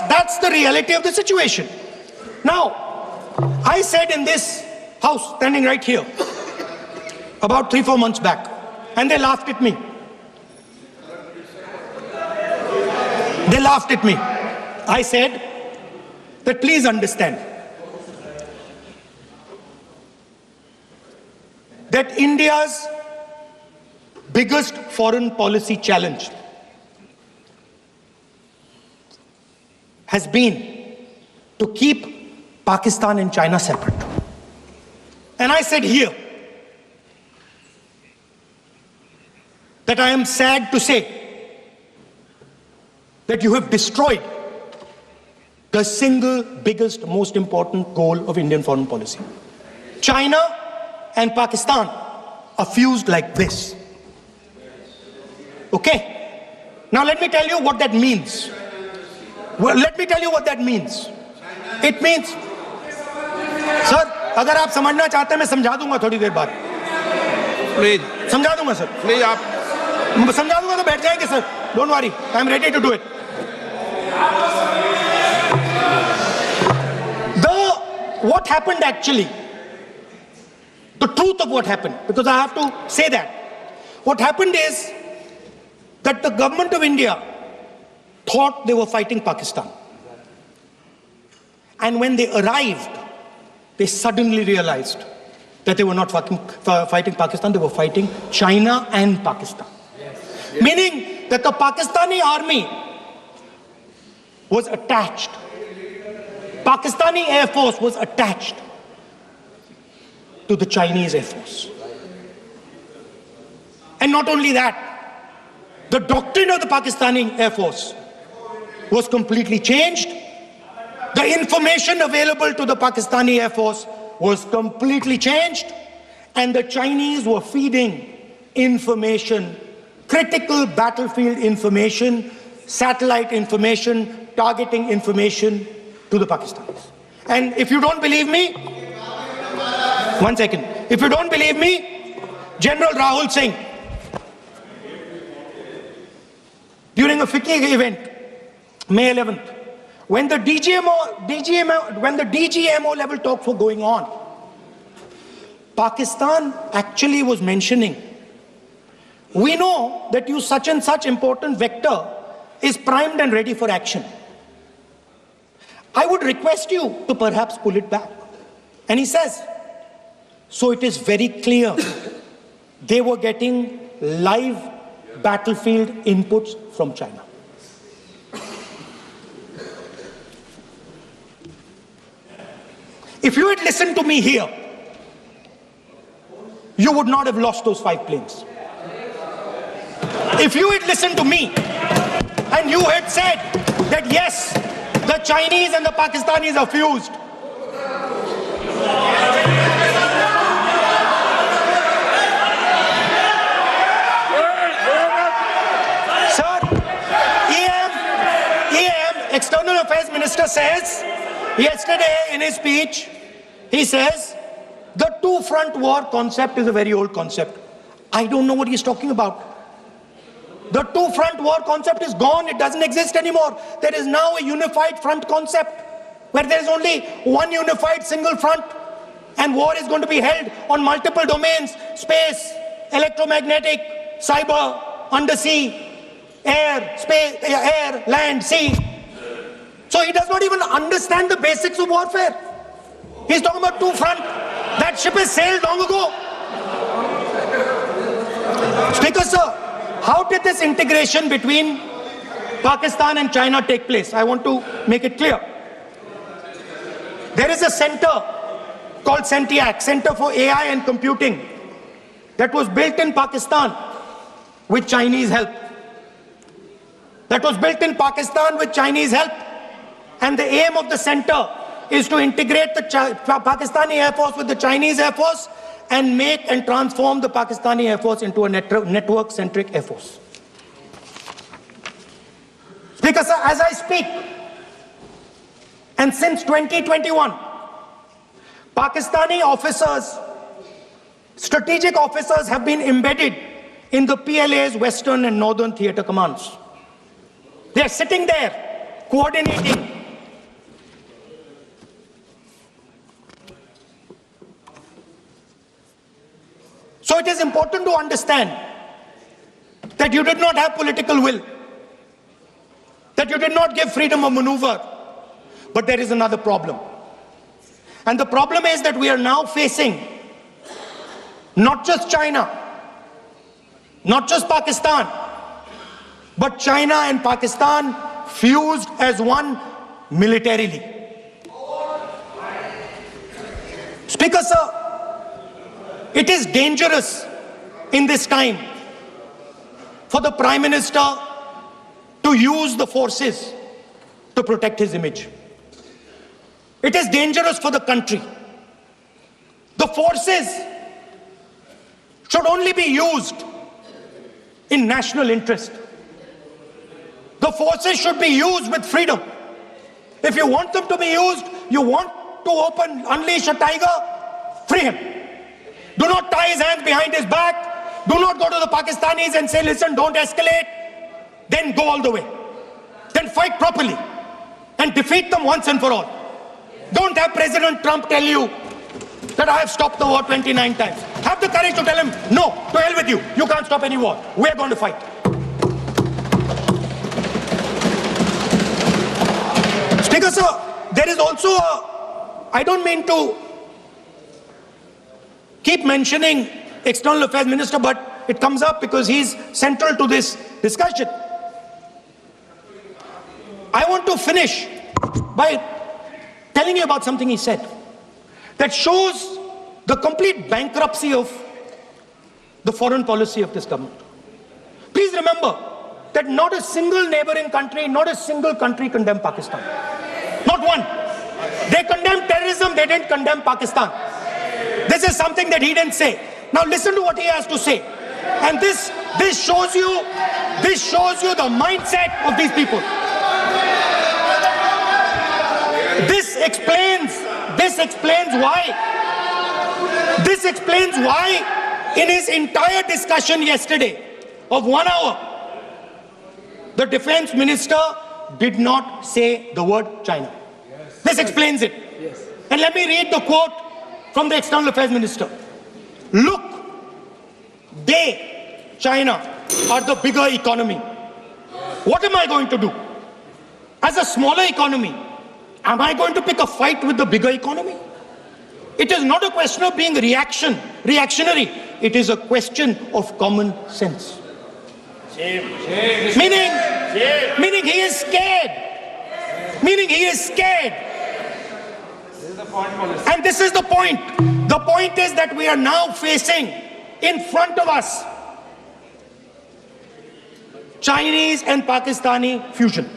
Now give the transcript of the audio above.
That's the reality of the situation. Now, I said in this house, standing right here, about 3-4 months back, and they laughed at me. They laughed at me. I said that please understand that India's biggest foreign policy challenge has been to keep Pakistan and China separate. And I said here that I am sad to say that you have destroyed the single biggest, most important goal of Indian foreign policy. China and Pakistan are fused like this. Okay? Now let me tell you what that means. Well, let me tell you what that means. It means, sir, अगर आप समझना चाहते हैं मैं समझा दूंगा थोड़ी देर बाद. Please. समझा दूंगा सर. Please, आप समझा दूंगा तो बैठ जाएंगे sir. Don't worry, I am ready to do it. What happened actually, the truth of what happened, because I have to say that. What happened is that the government of India thought they were fighting Pakistan. And when they arrived, they suddenly realized that they were not fighting Pakistan, they were fighting China and Pakistan. Yes. Meaning that the Pakistani army was attached. Pakistani Air Force was attached to the Chinese Air Force. And not only that, the doctrine of the Pakistani Air Force was completely changed. The information available to the Pakistani Air Force was completely changed. And the Chinese were feeding information, critical battlefield information, satellite information, targeting information to the Pakistanis. And if you don't believe me, 1 second. If you don't believe me, General Rahul Singh, during a FICCI event, May 11th, when the DGMO level talks were going on, Pakistan actually was mentioning, we know that you such and such important vector is primed and ready for action. I would request you to perhaps pull it back. And he says, so it is very clear they were getting live battlefield inputs from China. If you had listened to me here, you would not have lost those 5 planes. If you had listened to me and you had said that yes, the Chinese and the Pakistanis are fused, sir, EM, External Affairs Minister says, yesterday in his speech, he says, the two-front war concept is a very old concept. I don't know what he's talking about. The two-front war concept is gone. It doesn't exist anymore. There is now a unified front concept where there is only one unified single front, and war is going to be held on multiple domains: space, electromagnetic, cyber, undersea, air, space, air, land, sea. So he does not even understand the basics of warfare. He's talking about two-front. That ship has sailed long ago. Speaker, sir, how did this integration between Pakistan and China take place? I want to make it clear. There is a center called CENTIAC, Center for AI and Computing, that was built in Pakistan with Chinese help. That was built in Pakistan with Chinese help. And the aim of the center is to integrate the Pakistani Air Force with the Chinese Air Force and make and transform the Pakistani Air Force into a network-centric Air Force. Speaker, sir, as I speak, and since 2021, Pakistani officers, strategic officers have been embedded in the PLA's Western and Northern Theatre Commands. They are sitting there coordinating. So it is important to understand that you did not have political will, that you did not give freedom of maneuver. But there is another problem. And the problem is that we are now facing not just China, not just Pakistan, but China and Pakistan fused as one militarily. Speaker, sir, it is dangerous in this time for the Prime Minister to use the forces to protect his image. It is dangerous for the country. The forces should only be used in national interest. The forces should be used with freedom. If you want them to be used, you want to unleash a tiger, free him. Do not tie his hands behind his back. Do not go to the Pakistanis and say, listen, don't escalate. Then go all the way. Then fight properly and defeat them once and for all. Don't have President Trump tell you that I have stopped the war 29 times. Have the courage to tell him, no, to hell with you. You can't stop any war. We're going to fight. Speaker, sir, there is also I don't mean to keep mentioning External Affairs Minister, but it comes up because he's central to this discussion. I want to finish by telling you about something he said that shows the complete bankruptcy of the foreign policy of this government. Please remember that not a single neighboring country, not a single country condemned Pakistan. Not one. They condemned terrorism, they didn't condemn Pakistan. This is something that he didn't say. Now listen to what he has to say. And this shows you the mindset of these people. This explains why in his entire discussion yesterday of 1 hour, the defense minister did not say the word China. This explains it. And let me read the quote from the External Affairs Minister. Look, China, are the bigger economy. What am I going to do? As a smaller economy, am I going to pick a fight with the bigger economy? It is not a question of being reactionary. It is a question of common sense. Meaning he is scared. And this is the point. The point is that we are now facing in front of us Chinese and Pakistani fusion.